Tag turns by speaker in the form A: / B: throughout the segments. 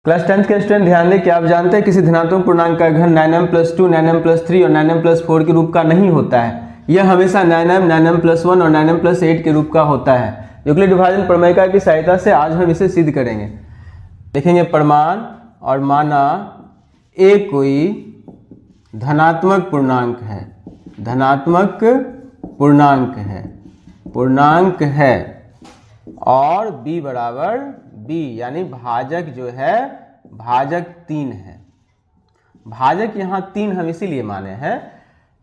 A: Class 10th के student ध्यान दें कि आप जानते हैं किसी धनात्मक पूर्णांक का घन 9m+2, 9m+3 और 9m+4 के रूप का नहीं होता है। यह हमेशा 9m, 9m+1 और 9m+8 के रूप का होता है। यूक्लिड विभाजन प्रमेय की सहायता से आज हम इसे सिद्ध करेंगे। देखेंगे प्रमाण और माना ए कोई धनात्मक पूर्णांक है, धनात्मक पूर्णांक है और b बराबर b यानी भाजक जो है भाजक 3 है। भाजक यहाँ 3 हम इसीलिए माने हैं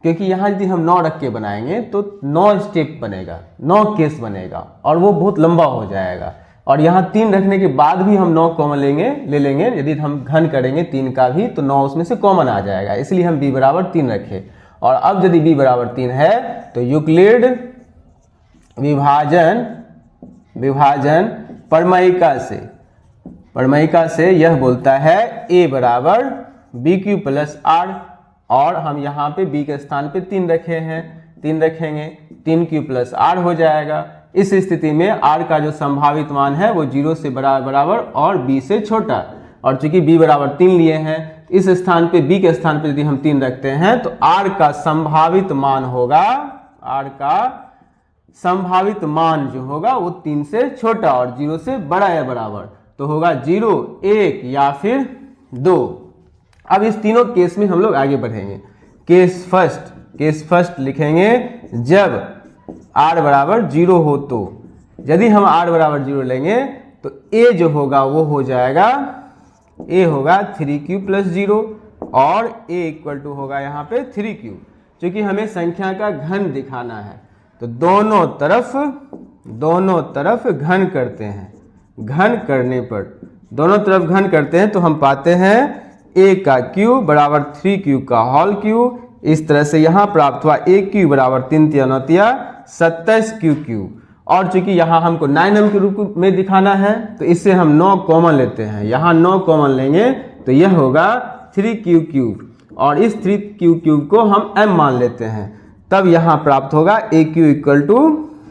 A: क्योंकि यहाँ यदि हम 9 रख के बनाएंगे तो 9 स्टेप बनेगा, 9 केस बनेगा और वो बहुत लंबा हो जाएगा। और यहाँ 3 रखने के बाद भी हम 9 कॉमन ले लेंगे। यदि हम घन करेंगे 3 का भी तो 9 उसमें से कॉमन आ जाएगा, इसलिए हम b बराबर 3 रखे। और अब यदि b बराबर 3 है तो यूक्लिड विभाजन प्रमेयिका से यह बोलता है a बराबर bq प्लस r, और हम यहाँ पे b के स्थान पे 3 रखे हैं, 3 रखेंगे 3q प्लस r हो जाएगा। इस स्थिति में r का जो संभावित मान है वो 0 से बराबर और b से छोटा, और चूंकि b बराबर 3 लिए हैं इस स्थान पे b के स्थान पे यदि हम 3 रखते हैं तो r का संभावित मान होगा, r का संभावित मान जो होगा वो 3 से छोटा और 0 से बड़ा या बराबर, तो होगा 0, 1 या फिर 2। अब इस तीनों केस में हम लोग आगे बढ़ेंगे। केस फर्स्ट लिखेंगे जब r बराबर 0 हो तो। यदि हम r बराबर 0 लेंगे तो a जो होगा वो हो जाएगा, a होगा 3q प्लस 0 और a इक्वल टू होगा यहाँ पे 3q। क्योंकि हमें संख्या का घन दिखाना है तो दोनों तरफ घन करते हैं। घन करने पर दोनों तरफ घन करते हैं तो हम पाते हैं a का q बराबर 3q का होल q। इस तरह से यहाँ प्राप्त हुआ aq बराबर 3 × 9 = 27q। और चूंकि यहाँ हमको 9m के रूप में दिखाना है तो इससे हम 9 कॉमन लेते हैं। यहाँ 9 कॉमन लेंगे तो यह होगा 3q³ और इस 3q³ को हम m मान लेते हैं, तब यहाँ प्राप्त होगा aq =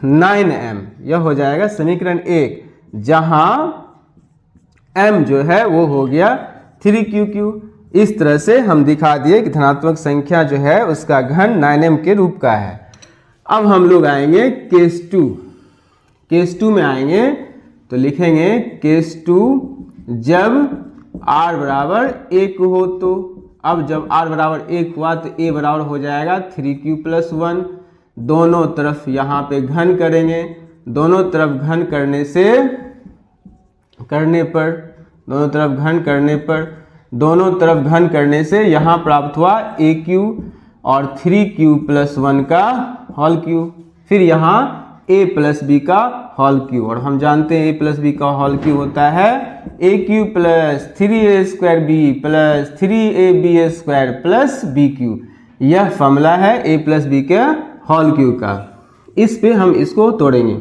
A: 9m। यह हो जाएगा समीकरण 1, जहाँ m जो है वो हो गया 3q³। इस तरह से हम दिखा दिए कि धनात्मक संख्या जो है उसका घन 9m के रूप का है। अब हम लोग आएंगे केस 2 में आएंगे तो लिखेंगे केस 2 जब r बराबर 1 हो तो। अब जब r बराबर 1 हुआ तो a बराबर हो जाएगा 3q प्लस 1। दोनों तरफ यहाँ पे घन करेंगे, दोनों तरफ घन करने से यहाँ प्राप्त हुआ aq और 3q प्लस 1 का होल q, फिर यहाँ a प्लस b का होल q। और हम जानते हैं a प्लस b का होल q होता है aq plus 3a² b plus 3ab² plus bq। यह फॉर्मूला है a प्लस b के होल q का। इस पे हम इसको तोड़ेंगे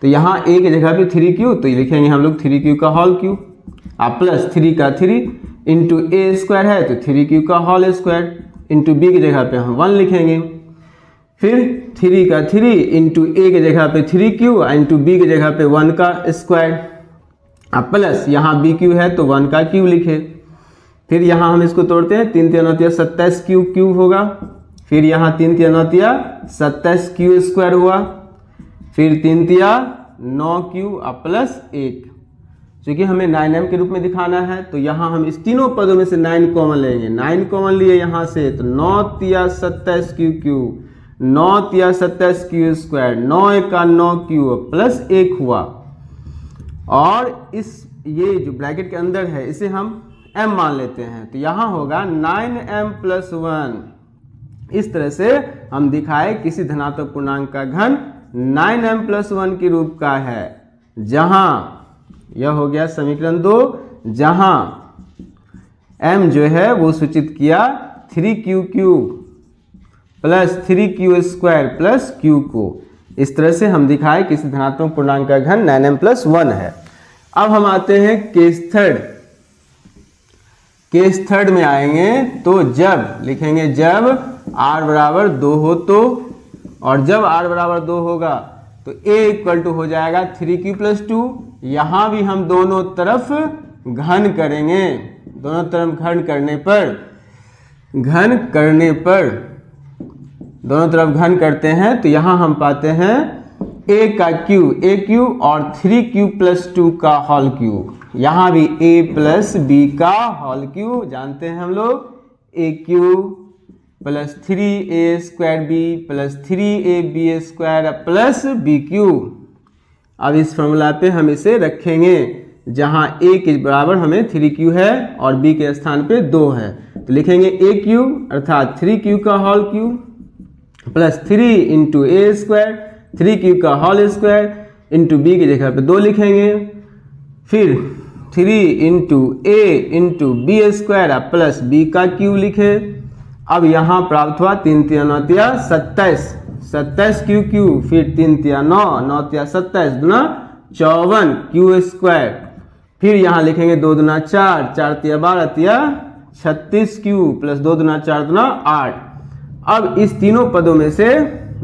A: तो यहाँ a की जगह पे 3q तो लिखेंगे हम लोग 3q का होल q, आप प्लस 3 का 3 इंटू a² है तो 3q का होल स्क्वायर, इंटू b की जगह पे हम 1 लिखेंगे, फिर 3 का 3 इंटू a की जगह पे 3q इंटू b की जगह पे 1 का स्क्वायर, अब प्लस यहाँ bq है तो 1 का q लिखे। फिर यहाँ हम इसको तोड़ते हैं, 3 × 9 = 27q³ होगा, फिर यहाँ 3 × 9 = 27q² हुआ, फिर 3 × 9q प्लस 1। क्योंकि हमें 9m के रूप में दिखाना है तो यहाँ हम इस तीनों पदों में से 9 कॉमन लेंगे। 9 कॉमन लिए यहाँ से तो 9 × 27q³, 9 × 27q², 9 × 9q प्लस 1 हुआ। और इस ये जो ब्रैकेट के अंदर है इसे हम m मान लेते हैं तो यहाँ होगा 9m प्लस 1। इस तरह से हम दिखाए किसी धनात्मक पूर्णांक का घन 9m प्लस 1 के रूप का है, जहाँ यह हो गया समीकरण 2, जहाँ m जो है वो सूचित किया 3q³ plus 3q² plus q को। इस तरह से हम दिखाए किसी धनात्मक पूर्णांक का घन 9m प्लस 1 है। अब हम आते हैं केस थर्ड में आएंगे तो जब लिखेंगे जब r बराबर 2 हो तो, और जब r बराबर 2 होगा तो a इक्वल टू हो जाएगा 3q प्लस 2। यहाँ भी हम दोनों तरफ घन करेंगे, दोनों तरफ घन करने पर दोनों तरफ घन करते हैं तो यहाँ हम पाते हैं a का क्यू और 3q प्लस 2 का होल क्यू। यहाँ भी a प्लस बी का होल क्यू जानते हैं हम लोग, a cube plus 3a square b plus 3ab square plus B cube. अब इस फॉर्मूला पे हम इसे रखेंगे जहाँ a के बराबर हमें 3q है और b के स्थान पे 2 है, तो लिखेंगे a क्यू अर्थात 3q का होल क्यू प्लस 3 इंटू ए स्क्वायर, 3q का होल स्क्वायर इंटू बी की जगह पे 2 लिखेंगे, फिर 3 into a into b square plus B का क्यू लिखे। अब यहाँ प्राप्त हुआ 3 3 9 27, 27 क्यू, फिर 3 3 9, 9 3 27 दूना 54 क्यू स्क्वायर, फिर यहाँ लिखेंगे 2 दूना 4, 4 3 12 36 क्यू प्लस 2 दूना 4 दूना 8। अब इस तीनों पदों में से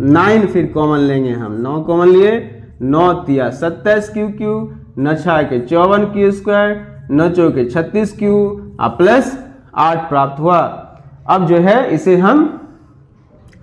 A: 9 फिर कॉमन लेंगे हम, 9 कॉमन लिए, 9 3 27 क्यू, 9 6 के 54 क्यू स्क्वायर, 9 4 के 36 क्यू प्लस 8 प्राप्त हुआ। अब जो है इसे हम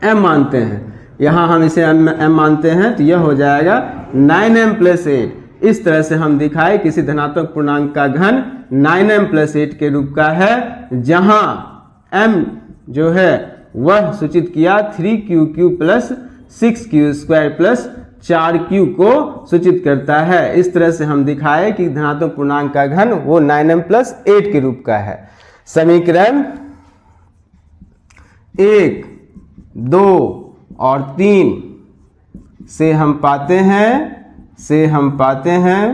A: m मानते हैं, यहाँ हम इसे m मानते हैं तो यह हो जाएगा 9m प्लस 8। इस तरह से हम दिखाए किसी धनात्मक पूर्णांक का घन 9m प्लस 8 के रूप का है, जहाँ m जो है वह सूचित किया 3q plus 6q square plus 4q को सूचित करता है। इस तरह से हम दिखाए कि धनात्मक पूर्णांक का घन वो 9m प्लस 8 के रूप का है। समीकरण 1, 2 और 3 से हम पाते हैं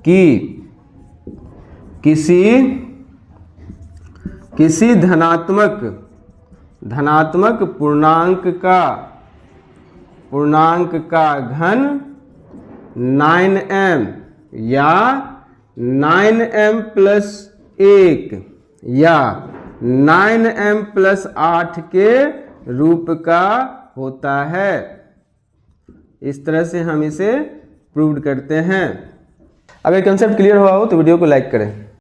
A: कि किसी धनात्मक पूर्णांक का घन 9m या 9m प्लस 1 या 9m प्लस 8 के रूप का होता है। इस तरह से हम इसे प्रूव करते हैं। अगर कंसेप्ट क्लियर हुआ हो तो वीडियो को लाइक करें।